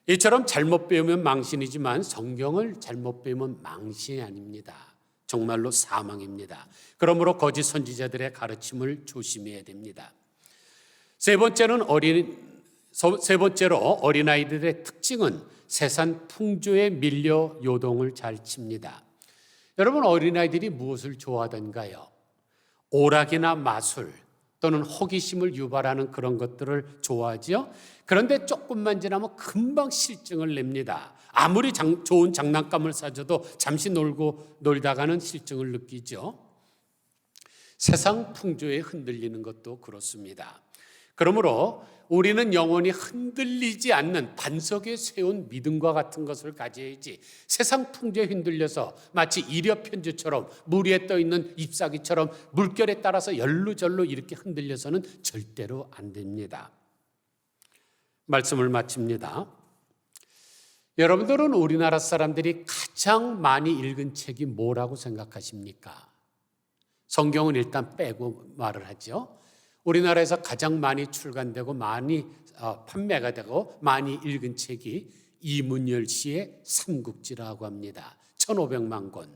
이처럼 잘못 배우면 망신이지만 성경을 잘못 배우면 망신이 아닙니다. 정말로 사망입니다. 그러므로 거짓 선지자들의 가르침을 조심해야 됩니다. 세 번째로 어린아이들의 특징은 세상 풍조에 밀려 요동을 잘 칩니다. 여러분, 어린아이들이 무엇을 좋아하던가요? 오락이나 마술 또는 호기심을 유발하는 그런 것들을 좋아하죠. 그런데 조금만 지나면 금방 실증을 냅니다. 아무리 좋은 장난감을 사줘도 잠시 놀다가는 실증을 느끼죠. 세상 풍조에 흔들리는 것도 그렇습니다. 그러므로 우리는 영원히 흔들리지 않는 반석에 세운 믿음과 같은 것을 가져야지 세상 풍조에 흔들려서 마치 이력편지처럼 물 위에 떠있는 잎사귀처럼 물결에 따라서 열루절루 이렇게 흔들려서는 절대로 안 됩니다. 말씀을 마칩니다. 여러분들은 우리나라 사람들이 가장 많이 읽은 책이 뭐라고 생각하십니까? 성경은 일단 빼고 말을 하죠. 우리나라에서 가장 많이 출간되고 많이 판매가 되고 많이 읽은 책이 이문열 씨의 삼국지라고 합니다. 1500만 권.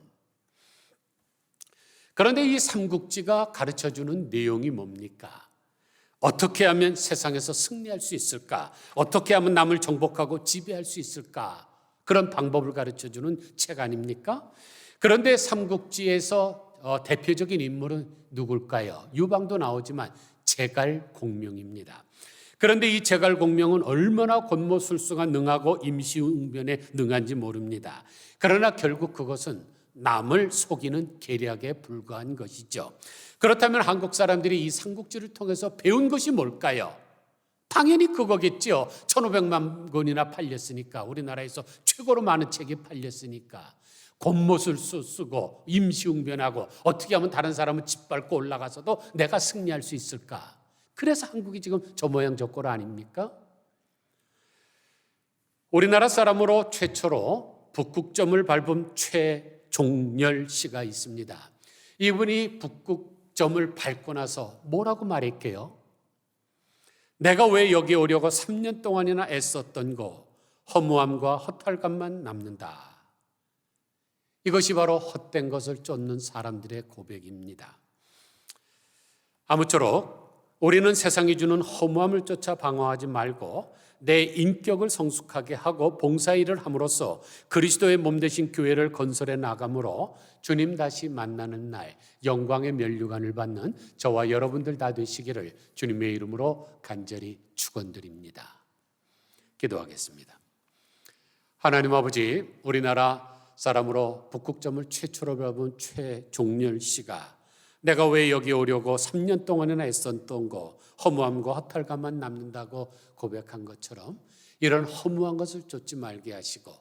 그런데 이 삼국지가 가르쳐주는 내용이 뭡니까? 어떻게 하면 세상에서 승리할 수 있을까? 어떻게 하면 남을 정복하고 지배할 수 있을까? 그런 방법을 가르쳐주는 책 아닙니까? 그런데 삼국지에서 대표적인 인물은 누굴까요? 유방도 나오지만 제갈공명입니다. 그런데 이 제갈공명은 얼마나 권모술수가 능하고 임시응변에 능한지 모릅니다. 그러나 결국 그것은 남을 속이는 계략에 불과한 것이죠. 그렇다면 한국 사람들이 이 삼국지를 통해서 배운 것이 뭘까요? 당연히 그거겠죠. 1500만 권이나 팔렸으니까, 우리나라에서 최고로 많은 책이 팔렸으니까. 겉멋을 쓰고 임시응변하고 어떻게 하면 다른 사람은 짓밟고 올라가서도 내가 승리할 수 있을까? 그래서 한국이 지금 저 모양 저 꼴 아닙니까? 우리나라 사람으로 최초로 북극점을 밟은 최종렬 씨가 있습니다. 이분이 북극점을 밟고 나서 뭐라고 말했게요? 내가 왜 여기 오려고 3년 동안이나 애썼던 거 허무함과 허탈감만 남는다. 이것이 바로 헛된 것을 쫓는 사람들의 고백입니다. 아무쪼록 우리는 세상이 주는 허무함을 쫓아 방황하지 말고 내 인격을 성숙하게 하고 봉사일을 함으로써 그리스도의 몸 되신 교회를 건설해 나감으로 주님 다시 만나는 날 영광의 면류관을 받는 저와 여러분들 다 되시기를 주님의 이름으로 간절히 축원드립니다. 기도하겠습니다. 하나님 아버지, 우리나라 사람으로 북극점을 최초로 밟은 최종렬 씨가 내가 왜 여기 오려고 3년 동안이나 애썼던 거 허무함과 허탈감만 남는다고 고백한 것처럼 이런 허무한 것을 쫓지 말게 하시고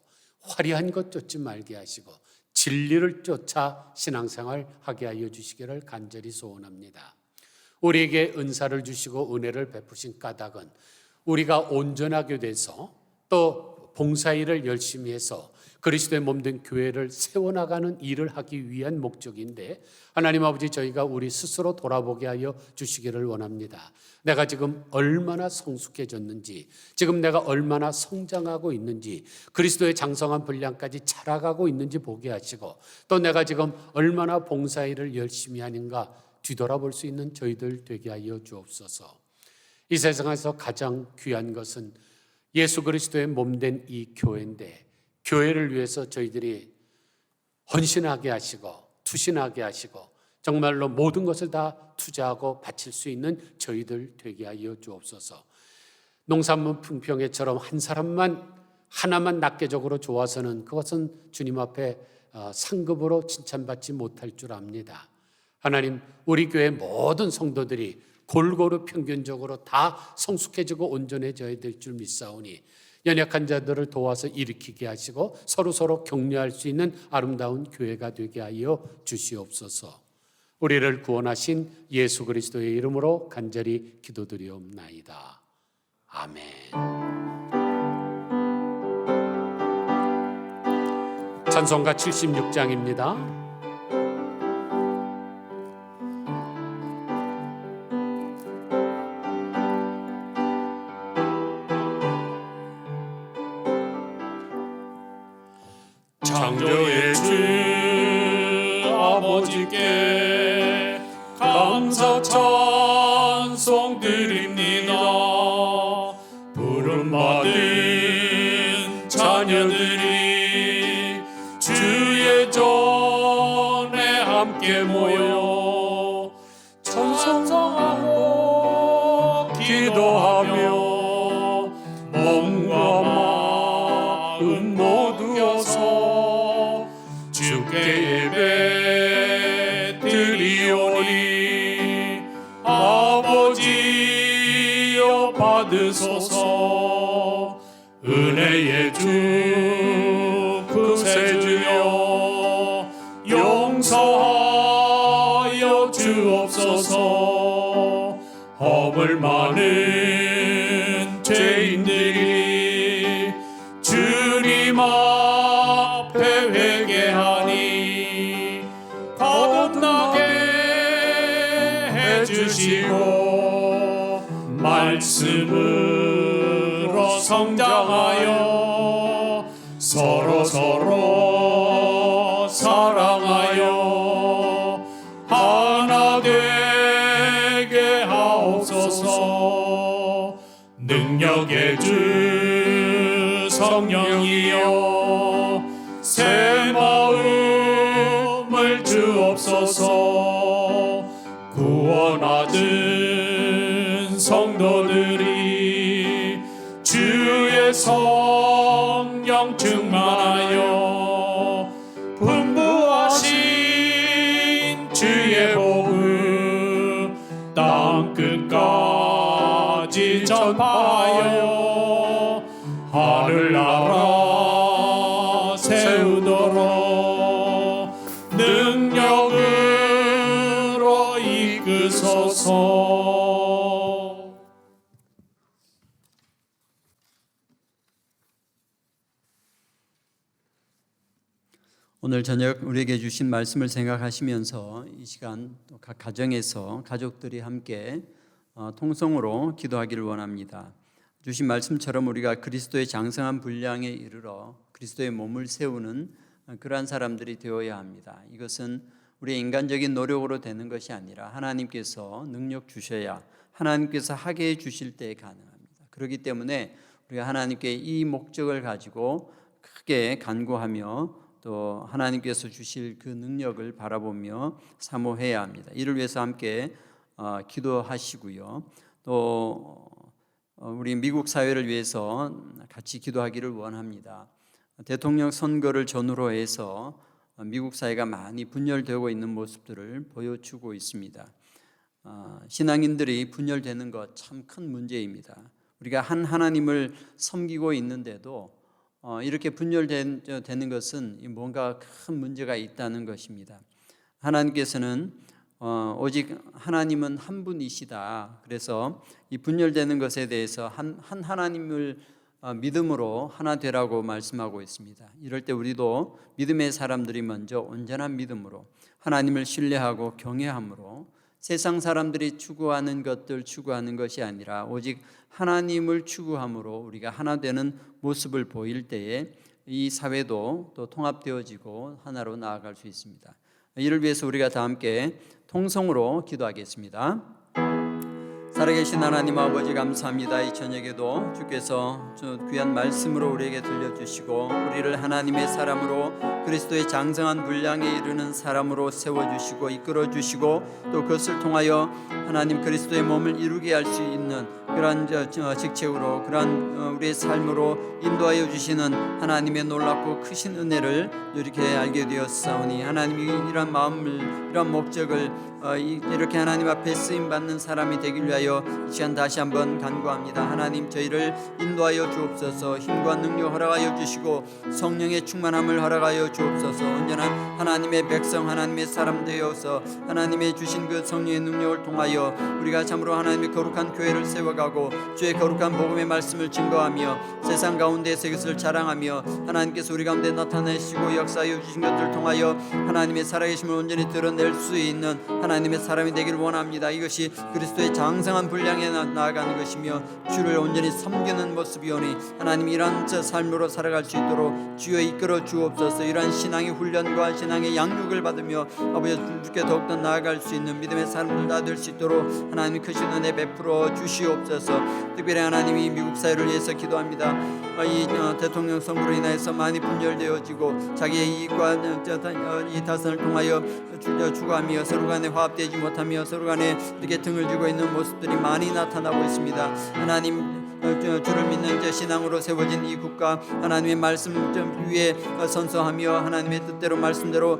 화려한 것 쫓지 말게 하시고 진리를 쫓아 신앙생활 하게 하여 주시기를 간절히 소원합니다. 우리에게 은사를 주시고 은혜를 베푸신 까닭은 우리가 온전하게 돼서 또 봉사일을 열심히 해서 그리스도의 몸된 교회를 세워나가는 일을 하기 위한 목적인데 하나님 아버지, 저희가 우리 스스로 돌아보게 하여 주시기를 원합니다. 내가 지금 얼마나 성숙해졌는지, 지금 내가 얼마나 성장하고 있는지, 그리스도의 장성한 분량까지 자라가고 있는지 보게 하시고 또 내가 지금 얼마나 봉사일을 열심히 하는가 뒤돌아볼 수 있는 저희들 되게 하여 주옵소서. 이 세상에서 가장 귀한 것은 예수 그리스도의 몸된 이 교회인데 교회를 위해서 저희들이 헌신하게 하시고 투신하게 하시고 정말로 모든 것을 다 투자하고 바칠 수 있는 저희들 되게 하여 주옵소서. 농산물 품평회처럼 한 사람만 하나만 납계적으로 좋아서는 그것은 주님 앞에 상급으로 칭찬받지 못할 줄 압니다. 하나님, 우리 교회 모든 성도들이 골고루 평균적으로 다 성숙해지고 온전해져야 될 줄 믿사오니 연약한 자들을 도와서 일으키게 하시고 서로 격려할 수 있는 아름다운 교회가 되게 하여 주시옵소서. 우리를 구원하신 예수 그리스도의 이름으로 간절히 기도드리옵나이다. 아멘. 찬송가 76장입니다. 창조의 주 아버지께 감사 찬송 드립니다. 부름받은 자녀들이 주의 전에 함께 모여 찬송하고 기도하며 몸과 마음 모두어서 주께 예배 드리오니 아버지여 받으소서. 은혜의 주 구세주여 용서하여 주옵소서. 허물 많은 죄인들이 주님 앞에 회개하니 거듭나게 해주시고 말씀으로 성장하여 서로 사랑하여 하나 되게 하옵소서. 능력의 주 성령이여 새 마음을 주옵소서. 구원받은 성도들이 주의 성령 충만하여 분부하신 주의 복음 땅끝까지 전파하여 하늘나라 세우도록 오늘 저녁 우리에게 주신 말씀을 생각하시면서 이 시간 또 각 가정에서 가족들이 함께 통성으로 기도하기를 원합니다. 주신 말씀처럼 우리가 그리스도의 장성한 분량에 이르러 그리스도의 몸을 세우는 그러한 사람들이 되어야 합니다. 이것은 우리의 인간적인 노력으로 되는 것이 아니라 하나님께서 능력 주셔야 하나님께서 하게 해 주실 때 가능합니다. 그렇기 때문에 우리가 하나님께 이 목적을 가지고 크게 간구하며 또 하나님께서 주실 그 능력을 바라보며 사모해야 합니다. 이를 위해서 함께 기도하시고요. 또 우리 미국 사회를 위해서 같이 기도하기를 원합니다. 대통령 선거를 전후로 해서 미국 사회가 많이 분열되고 있는 모습들을 보여주고 있습니다. 신앙인들이 분열되는 것 참 큰 문제입니다. 우리가 한 하나님을 섬기고 있는데도 이렇게 분열되는 것은 뭔가 큰 문제가 있다는 것입니다. 하나님께서는 오직 하나님은 한 분이시다. 그래서 이 분열되는 것에 대해서 한 하나님을 믿음으로 하나 되라고 말씀하고 있습니다. 이럴 때 우리도 믿음의 사람들이 먼저 온전한 믿음으로 하나님을 신뢰하고 경외함으로 세상 사람들이 추구하는 것들 추구하는 것이 아니라 오직 하나님을 추구함으로 우리가 하나 되는 모습을 보일 때에 이 사회도 또 통합되어지고 하나로 나아갈 수 있습니다. 이를 위해서 우리가 다 함께 통성으로 기도하겠습니다. 살아계신 하나님 아버지 감사합니다. 이 저녁에도 주께서 귀한 말씀으로 우리에게 들려주시고 우리를 하나님의 사람으로 그리스도의 장성한 분량에 이르는 사람으로 세워주시고 이끌어주시고 또 그것을 통하여 하나님 그리스도의 몸을 이루게 할 수 있는 그러한 직책으로 그러한 우리의 삶으로 인도하여 주시는 하나님의 놀랍고 크신 은혜를 이렇게 알게 되었사오니 하나님이 이런 마음을 이런 목적을 이렇게 하나님 앞에 쓰임받는 사람이 되길 위하여 이 시간 다시 한번 간구합니다. 하나님 저희를 인도하여 주옵소서. 힘과 능력 허락하여 주시고 성령의 충만함을 허락하여 주옵소서. 온전한 하나님의 백성 하나님의 사람 되어서 하나님의 주신 그 성령의 능력을 통하여 우리가 참으로 하나님의 거룩한 교회를 세워가고 주의 거룩한 복음의 말씀을 증거하며 세상 가운데서 이것을 자랑하며 하나님께서 우리 가운데 나타내시고 역사하여 주신 것들을 통하여 하나님의 살아계심을 온전히 드러낼 수 있는 하나님의 사람이 되기를 원합니다. 이것이 그리스도의 장성한 분량에 나아가는 것이며 주를 온전히 섬기는 모습이오니 하나님 이러한 삶으로 살아갈 수 있도록 주여 이끌어 주옵소서. 이러한 신앙의 훈련과 신앙의 양육을 받으며 아버지 주께 더욱더 나아갈 수 있는 믿음의 사람들 다 될 수 있도록 하나님이 크신 은혜 베풀어 주시옵소서. 특별히 하나님이 미국 사회를 위해서 기도합니다. 이 대통령 선거로 인해서 많이 분열되어지고 자기의 이익과 이 다선을 통하여 추구하며 서로 간에 화합되지 못하며 서로 간에 이렇게 등을 쥐고 있는 모습들이 많이 나타나고 있습니다. 하나님 주를 믿는 신앙으로 세워진 이 국가 하나님의 말씀 위에 선서하며 하나님의 뜻대로 말씀대로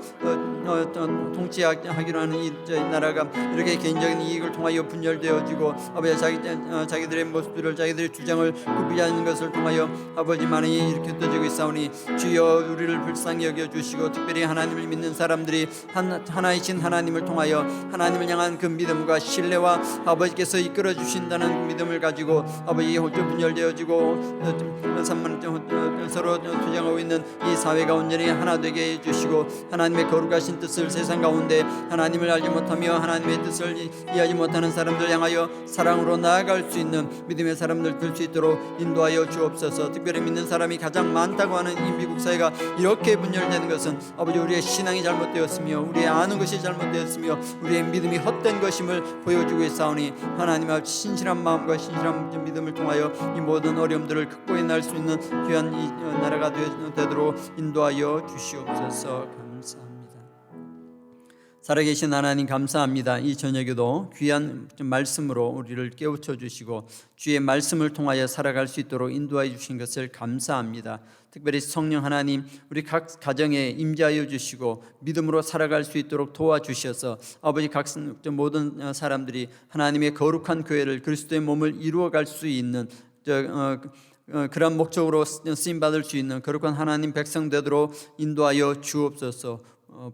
통치하기로 하는 이 나라가 이렇게 개인적인 이익을 통하여 분열되어지고 아버지 자기들의 모습들을 자기들의 주장을 굽히자는 것을 통하여 아버지 많이 이렇게 떠지고 있사오니 주여 우리를 불쌍히 여겨주시고 특별히 하나님을 믿는 사람들이 하나이신 하나님을 통하여 하나님을 향한 그 믿음과 신뢰와 아버지께서 이끌어 주신다는 믿음을 가지고 아버지 분열되어지고 서로 투쟁하고 있는 이 사회가 온전히 하나 되게 해주시고 하나님의 거룩하신 뜻을 세상 가운데 하나님을 알지 못하며 하나님의 뜻을 이해하지 못하는 사람들 향하여 사랑으로 나아갈 수 있는 믿음의 사람들 될 수 있도록 인도하여 주옵소서. 특별히 믿는 사람이 가장 많다고 하는 이 미국 사회가 이렇게 분열되는 것은 아버지 우리의 신앙이 잘못되었으며 우리의 아는 것이 잘못되었으며 우리의 믿음이 헛된 것임을 보여주고 있사오니 하나님 앞 신실한 마음과 신실한 믿음을 통하여 이 모든 어려움들을 극복해낼 수 있는 귀한 이 나라가 되도록 인도하여 주시옵소서. 감사합니다. 살아계신 하나님 감사합니다. 이 저녁에도 귀한 말씀으로 우리를 깨우쳐 주시고 주의 말씀을 통하여 살아갈 수 있도록 인도하여 주신 것을 감사합니다. 특별히 성령 하나님 우리 각 가정에 임재하여 주시고 믿음으로 살아갈 수 있도록 도와주셔서 아버지 각 모든 사람들이 하나님의 거룩한 교회를 그리스도의 몸을 이루어갈 수 있는 그런 목적으로 쓰임받을 수 있는 거룩한 하나님 백성 되도록 인도하여 주옵소서.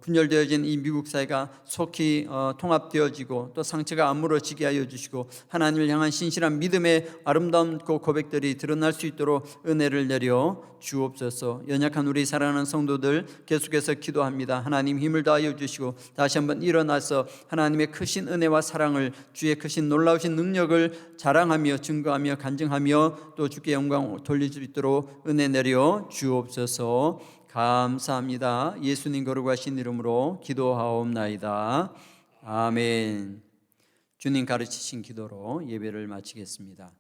분열되어진 이 미국 사회가 속히 통합되어지고 또 상처가 안 무너지게 하여 주시고 하나님을 향한 신실한 믿음의 아름다운 고백들이 드러날 수 있도록 은혜를 내려 주옵소서. 연약한 우리 사랑하는 성도들 계속해서 기도합니다. 하나님 힘을 다하여 주시고 다시 한번 일어나서 하나님의 크신 은혜와 사랑을, 주의 크신 놀라우신 능력을 자랑하며 증거하며 간증하며 또 주께 영광 돌릴 수 있도록 은혜 내려 주옵소서. 감사합니다. 예수님 거룩하신 이름으로 기도하옵나이다. 아멘. 주님 가르치신 기도로 예배를 마치겠습니다.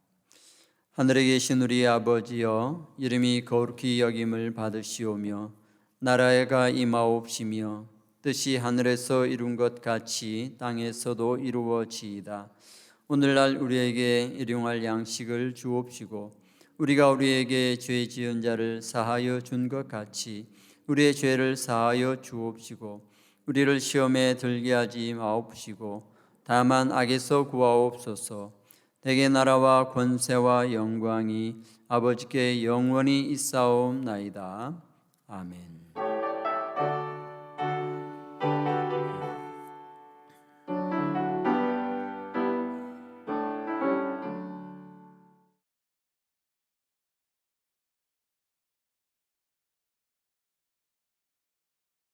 하늘에 계신 우리 아버지여, 이름이 거룩히 여김을 받으시오며 나라가 임하옵시며 뜻이 하늘에서 이룬 것 같이 땅에서도 이루어지이다. 오늘날 우리에게 일용할 양식을 주옵시고 우리가 우리에게 죄 지은 자를 사하여 준 것 같이 우리의 죄를 사하여 주옵시고 우리를 시험에 들게 하지 마옵시고 다만 악에서 구하옵소서. 대개 나라와 권세와 영광이 아버지께 영원히 있사옵나이다. 아멘.